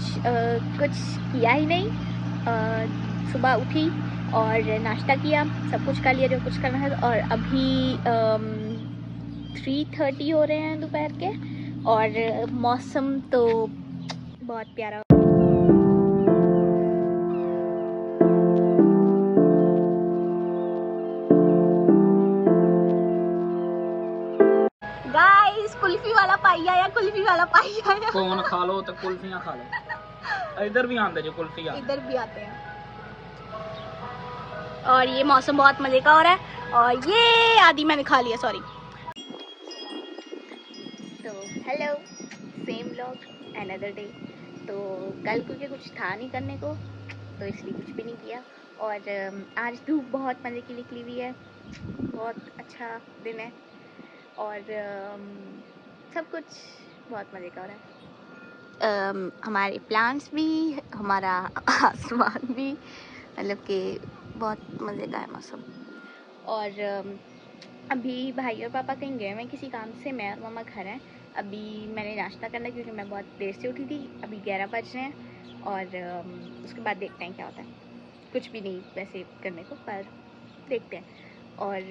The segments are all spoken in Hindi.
कुछ किया ही नहीं। सुबह उठी और नाश्ता किया, सब कुछ कर लिया जो कुछ करना है। और अभी 3:30 हो रहे हैं दोपहर के, और मौसम तो बहुत प्यारा। गाइस, कुल्फी वाला पाई आया, कुल्फी वाला पाई आया। कौन खा लो तो कुल्फियां खा लो। इधर भी आते जो कुल्फियां, इधर भी आते हैं। और ये मौसम बहुत मजे का हो रहा है। और ये आदि मैंने खा लिया, सॉरी। तो hello, same vlog another day. तो कल क्योंकि कुछ था नहीं करने को, तो इसलिए कुछ भी नहीं किया। और आज धूप बहुत मज़े की निकली हुई है, बहुत अच्छा दिन है। और सब कुछ बहुत मज़े का हो रहा है। हमारे प्लान्स भी, हमारा आसमान भी, मतलब कि बहुत मज़े का है मौसम। और अभी भाई और पापा कहीं गए हैं किसी काम से, मैं और मम्मा घर हैं। अभी मैंने नाश्ता करना है क्योंकि मैं बहुत देर से उठी थी। अभी 11 बज रहे हैं, और उसके बाद देखते हैं क्या होता है। कुछ भी नहीं वैसे करने को, पर देखते हैं। और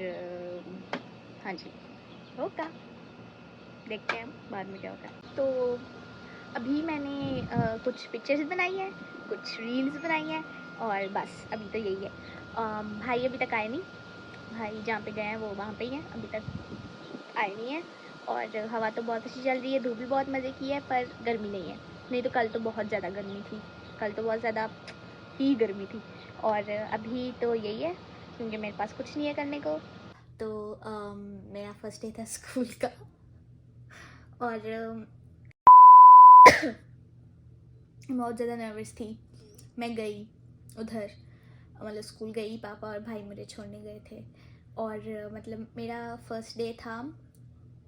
हाँ जी, होगा, देखते हैं बाद में क्या होता है। तो अभी मैंने कुछ पिक्चर्स बनाई हैं, कुछ रील्स बनाई हैं, और बस अभी तो यही है। भाई अभी तक आए नहीं, भाई जहाँ पे गए हैं वो वहाँ पे ही हैं, अभी तक आए नहीं हैं। और हवा तो बहुत अच्छी चल रही है, धूप भी बहुत मज़े की है, पर गर्मी नहीं है। नहीं तो कल तो बहुत ज़्यादा गर्मी थी, कल तो बहुत ज़्यादा ही गर्मी थी। और अभी तो यही है क्योंकि मेरे पास कुछ नहीं है करने को। तो मेरा फर्स्ट डे था स्कूल का, और बहुत ज़्यादा नर्वस थी। मैं गई उधर, मतलब स्कूल गई, पापा और भाई मुझे छोड़ने गए थे। और मतलब मेरा फर्स्ट डे था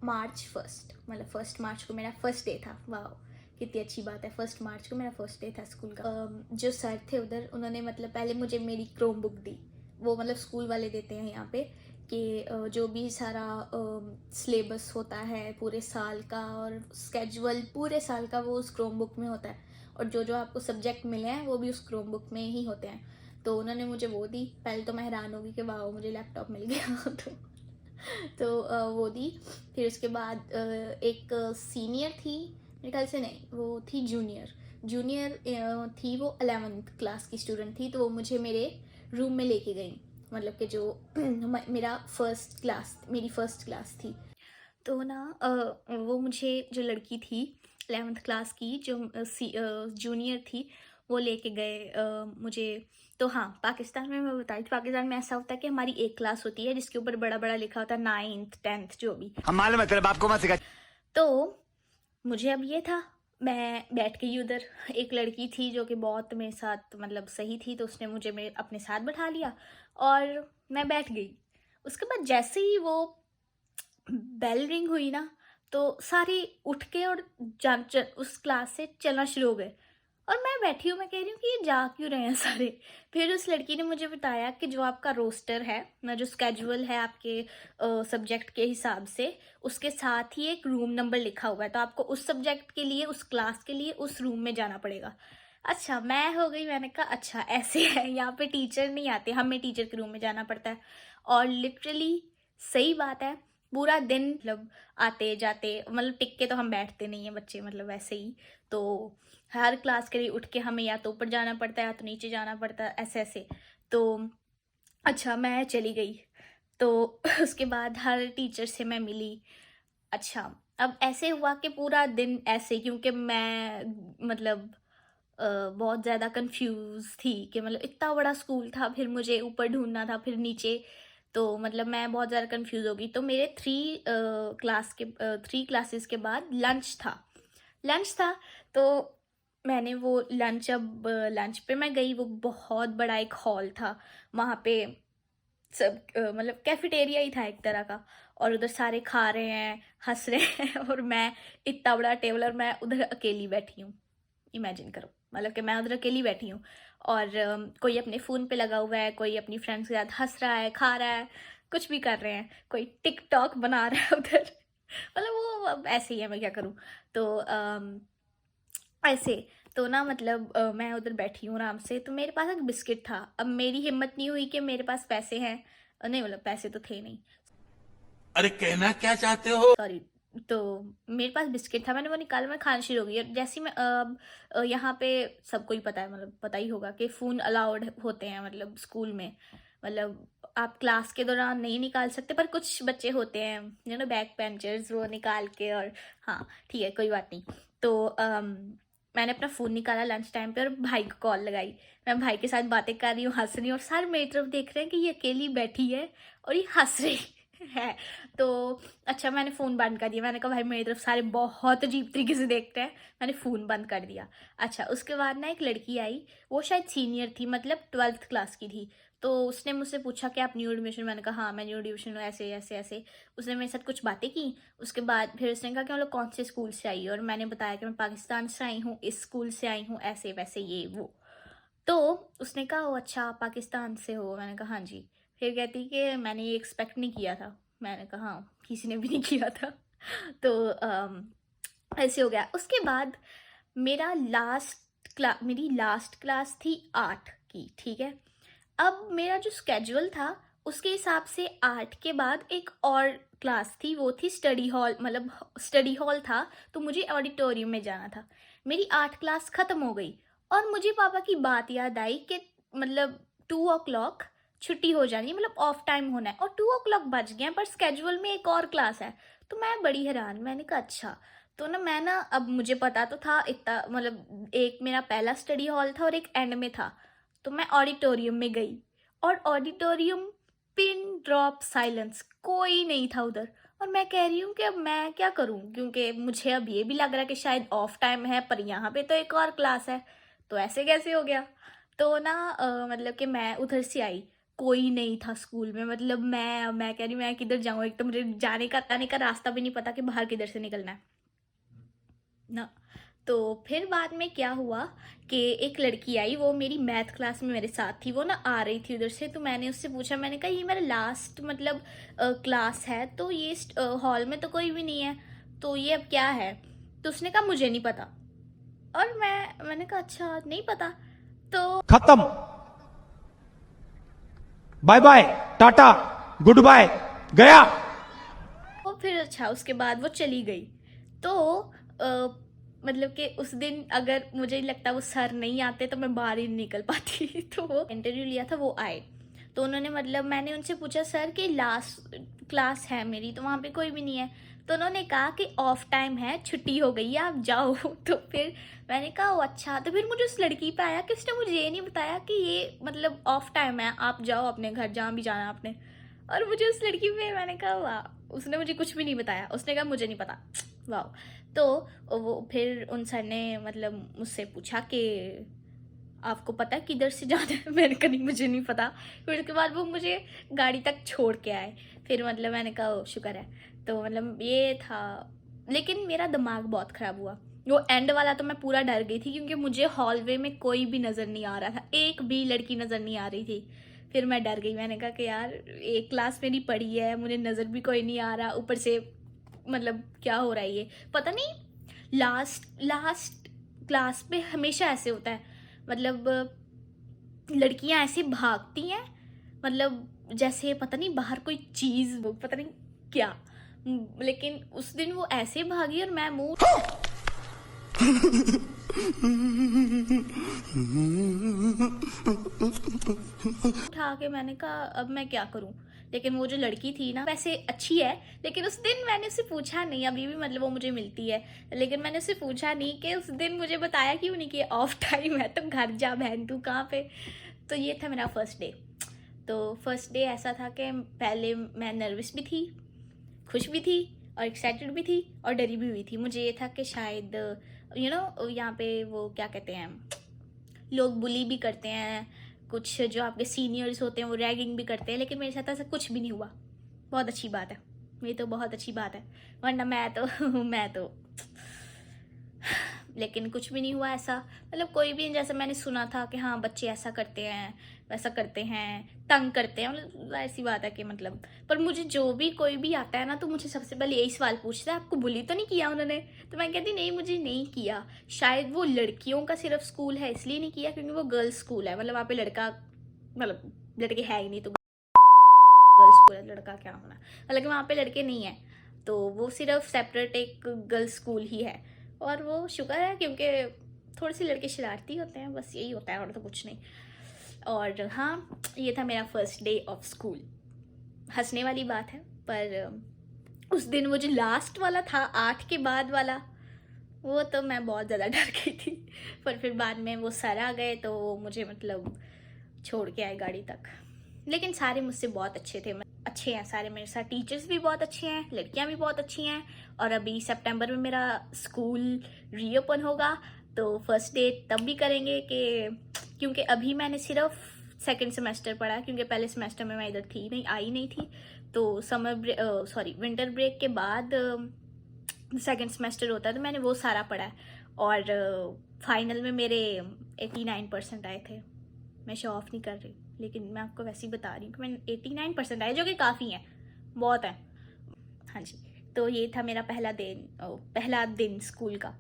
March 1, मतलब 1 मार्च को मेरा फर्स्ट डे था। वाह, कितनी अच्छी बात है, 1 मार्च को मेरा फर्स्ट डे था स्कूल का। जो सर थे उधर, उन्होंने मतलब पहले मुझे मेरी क्रोम बुक दी। वो मतलब स्कूल वाले देते हैं यहाँ पे, कि जो भी सारा सिलेबस होता है पूरे साल का, और स्केजुअल पूरे साल का, वो उस क्रोम बुक में होता है। और जो जो आपको सब्जेक्ट मिले हैं वो भी उस क्रोम बुक में ही होते हैं। तो उन्होंने मुझे वो दी। पहले तो मैं हैरान होगी कि वाह मुझे लैपटॉप मिल गया। तो वो दी। फिर उसके बाद एक सीनियर थी, मेरे ख्याल से नहीं, वो थी जूनियर। जूनियर थी, वो 11th क्लास की स्टूडेंट थी। तो वो मुझे मेरे रूम में लेके गई, मतलब कि जो मेरा मेरी फर्स्ट क्लास थी। तो ना वो मुझे, जो लड़की थी 11th क्लास की, जो जूनियर थी, वो लेके गए मुझे। तो हाँ, पाकिस्तान में मैं बताई थी, पाकिस्तान में ऐसा होता है कि हमारी एक क्लास होती है जिसके ऊपर बड़ा बड़ा लिखा होता है 9th 10th जो भी। हम मालूम है तेरे बाप को मत सिखा। तो मुझे अब ये था, मैं बैठ गई उधर। एक लड़की थी जो कि बहुत मेरे साथ मतलब सही थी, तो उसने मुझे मेरे अपने साथ बैठा लिया और मैं बैठ गई। उसके बाद जैसे ही वो बेल रिंग हुई ना, तो सारे उठ के और उस क्लास से चलना शुरू हो गए। और मैं बैठी हूँ, मैं कह रही हूँ कि ये जा क्यों रहे हैं सारे। फिर उस लड़की ने मुझे बताया कि जो आपका रोस्टर है ना, जो स्केजुअल है आपके सब्जेक्ट के हिसाब से, उसके साथ ही एक रूम नंबर लिखा हुआ है। तो आपको उस सब्जेक्ट के लिए, उस क्लास के लिए उस रूम में जाना पड़ेगा। अच्छा, मैं हो गई, मैंने कहा अच्छा ऐसे है, यहाँ पे टीचर नहीं आते, हमें टीचर के रूम में जाना पड़ता है। और लिटरली सही बात है, पूरा दिन मतलब आते जाते, मतलब टिक के तो हम बैठते नहीं हैं बच्चे, मतलब वैसे ही। तो हर क्लास के लिए उठ के हमें या तो ऊपर जाना पड़ता है या तो नीचे जाना पड़ता है, ऐसे ऐसे। तो अच्छा, मैं चली गई। तो उसके बाद हर टीचर से मैं मिली। अच्छा, अब ऐसे हुआ कि पूरा दिन ऐसे, क्योंकि मैं मतलब बहुत ज़्यादा कंफ्यूज थी कि मतलब इतना बड़ा स्कूल था, फिर मुझे ऊपर ढूंढना था, फिर नीचे। तो मतलब मैं बहुत ज़्यादा कंफ्यूज हो गई। तो मेरे 3 क्लासेस के बाद लंच था। तो मैंने वो लंच, अब लंच पे मैं गई, वो बहुत बड़ा एक हॉल था। वहाँ पे सब मतलब कैफेटेरिया ही था एक तरह का। और उधर सारे खा रहे हैं, हंस रहे हैं, और मैं, इतना बड़ा टेबल, और मैं उधर अकेली बैठी हूँ। इमेजिन करो, मतलब कि मैं उधर अकेली बैठी हूँ, और कोई अपने फ़ोन पे लगा हुआ है, कोई अपनी फ्रेंड्स के साथ हंस रहा है, खा रहा है, कुछ भी कर रहे हैं, कोई टिकटॉक बना रहा है उधर। मतलब वो अब ऐसे ही है, मैं क्या करूँ। तो ऐसे। तो ना मतलब मैं उधर बैठी हूँ आराम से, तो मेरे पास एक बिस्किट था। अब मेरी हिम्मत नहीं हुई कि मेरे पास पैसे हैं, नहीं मतलब पैसे तो थे नहीं, अरे कहना क्या चाहते हो? सॉरी। तो मेरे पास बिस्किट था, मैंने वो निकाला, मैं खाना शुरू हो गई। और जैसे ही मैं यहाँ पे सबको ही पता है, मतलब पता ही होगा कि फ़ोन अलाउड होते हैं मतलब स्कूल में। मतलब आप क्लास के दौरान नहीं निकाल सकते, पर कुछ बच्चे होते हैं बैक बेंचर्स, वो निकाल के। और हाँ ठीक है, कोई बात नहीं। तो मैंने अपना फ़ोन निकाला लंच टाइम पे और भाई को कॉल लगाई। मैं भाई के साथ बातें कर रही हूँ, हंस रही हूँ, और सारे मेरी तरफ देख रहे हैं कि ये अकेली बैठी है और ये हंस रही है। तो अच्छा, मैंने फ़ोन बंद कर दिया। मैंने कहा भाई मेरी तरफ सारे बहुत अजीब तरीके से देखते हैं, मैंने फ़ोन बंद कर दिया। अच्छा, उसके बाद ना एक लड़की आई, वो शायद सीनियर थी, मतलब 12th क्लास की थी। तो उसने मुझसे पूछा कि आप न्यू एडमिशन, मैंने कहा हाँ मैं न्यू एडमिशन हूँ, ऐसे ऐसे ऐसे। उसने मेरे साथ कुछ बातें की। उसके बाद फिर उसने कहा कि हम लोग कौन से स्कूल से आई, और मैंने बताया कि मैं पाकिस्तान से आई हूँ, इस स्कूल से आई हूँ, ऐसे वैसे ये वो। तो उसने कहा ओ अच्छा, आप पाकिस्तान से हो, मैंने कहा हाँ जी। फिर कहती कि मैंने ये एक्सपेक्ट नहीं किया था, मैंने कहा हाँ किसी ने भी नहीं किया था। तो ऐसे हो गया। उसके बाद मेरी लास्ट क्लास थी 8 की, ठीक है। अब मेरा जो स्केड्यूल था उसके हिसाब से 8 के बाद एक और क्लास थी, वो थी स्टडी हॉल, मतलब स्टडी हॉल था, तो मुझे ऑडिटोरियम में जाना था। मेरी 8 क्लास ख़त्म हो गई और मुझे पापा की बात याद आई कि मतलब 2 o'clock छुट्टी हो जानी है, मतलब ऑफ टाइम होना है, और 2 o'clock बज गए हैं, पर स्केड्यूल में एक और क्लास है। तो मैं बड़ी हैरान, मैंने कहा अच्छा। तो ना मैं ना, अब मुझे पता तो था इतना, मतलब एक मेरा पहला स्टडी हॉल था और एक एंड में था। तो मैं ऑडिटोरियम में गई और ऑडिटोरियम पिन ड्रॉप साइलेंस, कोई नहीं था उधर। और मैं कह रही हूँ कि अब मैं क्या करूँ, क्योंकि मुझे अब ये भी लग रहा है कि शायद ऑफ टाइम है, पर यहाँ पे तो एक और क्लास है, तो ऐसे कैसे हो गया। तो ना मतलब कि मैं उधर से आई, कोई नहीं था स्कूल में। मतलब मैं कह रही मैं किधर जाऊँ, एक तो मुझे जाने का आने का रास्ता भी नहीं पता कि बाहर किधर से निकलना है ना। तो फिर बाद में क्या हुआ कि एक लड़की आई, वो मेरी मैथ क्लास में मेरे साथ थी, वो ना आ रही थी उधर से। तो मैंने उससे पूछा, मैंने कहा ये मेरा लास्ट मतलब क्लास है, तो ये हॉल में तो कोई भी नहीं है, तो ये अब क्या है। तो उसने कहा मुझे नहीं पता। और मैंने कहा अच्छा नहीं पता। तो खत्म। Bye bye, tata, goodbye, गया। वो फिर अच्छा उसके बाद वो चली गई। तो मतलब कि उस दिन अगर मुझे लगता वो सर नहीं आते तो मैं बाहर ही नहीं निकल पाती। तो वो इंटरव्यू लिया था, वो आए। तो उन्होंने मतलब मैंने उनसे पूछा सर कि लास्ट क्लास है मेरी, तो वहाँ पे कोई भी नहीं है। तो उन्होंने कहा कि ऑफ टाइम है, छुट्टी हो गई है, आप जाओ। तो फिर मैंने कहा ओ अच्छा। तो फिर मुझे उस लड़की पे आया कि उसने मुझे ये नहीं बताया कि ये मतलब ऑफ टाइम है, आप जाओ अपने घर, जहाँ भी जाना आपने। और मुझे उस लड़की पे, मैंने कहा वाह, उसने मुझे कुछ भी नहीं बताया, उसने कहा मुझे नहीं पता। वाह। तो वो फिर उन सर ने मतलब मुझसे पूछा कि आपको पता है किधर से जाना है। मैंने कहा नहीं मुझे नहीं पता। फिर उसके बाद वो मुझे गाड़ी तक छोड़ के आए। फिर मतलब मैंने कहा ओ शुक्र है। तो मतलब ये था, लेकिन मेरा दिमाग बहुत ख़राब हुआ। वो एंड वाला तो मैं पूरा डर गई थी, क्योंकि मुझे हॉलवे में कोई भी नज़र नहीं आ रहा था, एक भी लड़की नज़र नहीं आ रही थी। फिर मैं डर गई, मैंने कहा कि यार एक क्लास मेरी पड़ी है, मुझे नज़र भी कोई नहीं आ रहा, ऊपर से मतलब क्या हो रहा है ये पता नहीं। लास्ट लास्ट क्लास में हमेशा ऐसे होता है, मतलब लड़कियां ऐसे भागती हैं, मतलब जैसे पता नहीं बाहर कोई चीज़, पता नहीं क्या। लेकिन उस दिन वो ऐसे भागी और मैं मुंह उठा के, मैंने कहा अब मैं क्या करूं। लेकिन वो जो लड़की थी ना वैसे अच्छी है, लेकिन उस दिन मैंने उससे पूछा नहीं, अभी भी मतलब वो मुझे मिलती है, लेकिन मैंने उससे पूछा नहीं कि उस दिन मुझे बताया क्यों नहीं कि ऑफ टाइम है, तो घर जा बहन तू कहाँ पे। तो ये था मेरा फर्स्ट डे। तो फर्स्ट डे ऐसा था कि पहले मैं नर्वस भी थी, खुश भी थी, और एक्साइटेड भी थी, और डरी भी हुई थी। मुझे ये था कि शायद यहाँ पे वो क्या कहते हैं, लोग बुली भी करते हैं, कुछ जो आपके सीनियर्स होते हैं वो रैगिंग भी करते हैं, लेकिन मेरे साथ ऐसा कुछ भी नहीं हुआ। बहुत अच्छी बात है, ये तो बहुत अच्छी बात है, वरना मैं तो मैं तो लेकिन कुछ भी नहीं हुआ ऐसा। मतलब कोई भी, जैसे मैंने सुना था कि हाँ बच्चे ऐसा करते हैं, वैसा करते हैं, तंग करते हैं, मतलब ऐसी बात है कि मतलब, पर मुझे जो भी कोई भी आता है ना तो मुझे सबसे पहले यही सवाल पूछता है, आपको बुली तो नहीं किया उन्होंने? तो मैं कहती नहीं, मुझे नहीं किया। शायद वो लड़कियों का सिर्फ स्कूल है इसलिए नहीं किया, क्योंकि वो गर्ल्स स्कूल है, मतलब वहाँ पे लड़का, मतलब लड़के है ही नहीं, तो गर्ल्स स्कूल है, लड़का क्या होना। हालांकि वहाँ पे लड़के नहीं है, तो वो सिर्फ सेपरेट एक गर्ल्स स्कूल ही है। और वो शुक्र है, क्योंकि थोड़े से लड़के शरारती होते हैं, बस यही होता है और तो कुछ नहीं। और हाँ, ये था मेरा फर्स्ट डे ऑफ स्कूल। हंसने वाली बात है, पर उस दिन वो जो लास्ट वाला था 8 के बाद वाला, वो तो मैं बहुत ज़्यादा डर गई थी। पर फिर बाद में वो सर आ गए तो वो मुझे मतलब छोड़ के आए गाड़ी तक। लेकिन सारे मुझसे बहुत अच्छे थे, अच्छे हैं सारे मेरे साथ। टीचर्स भी बहुत अच्छे हैं, लड़कियां भी बहुत अच्छी हैं। और अभी सितंबर में मेरा स्कूल रीओपन होगा, तो फर्स्ट डे तब भी करेंगे क्योंकि अभी मैंने सिर्फ सेकंड सेमेस्टर पढ़ा, क्योंकि पहले सेमेस्टर में मैं इधर थी नहीं, आई नहीं थी। तो विंटर ब्रेक के बाद सेकंड सेमेस्टर होता है, तो मैंने वो सारा पढ़ा है। और फाइनल में मेरे 89% आए थे। मैं शो ऑफ नहीं कर रही, लेकिन मैं आपको वैसे ही बता रही हूँ कि मैंने 89% आए, जो कि काफ़ी हैं, बहुत है। हाँ जी, तो ये था मेरा पहला दिन स्कूल का।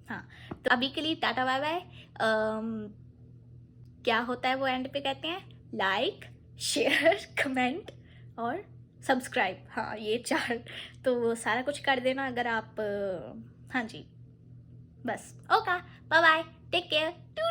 हाँ, तो अभी के लिए टाटा बाय बाय। क्या होता है वो एंड पे कहते हैं, लाइक, शेयर, कमेंट और सब्सक्राइब। हाँ, ये 4 तो वो सारा कुछ कर देना अगर आप। हाँ जी, बस। Okay, bye bye, take care, to.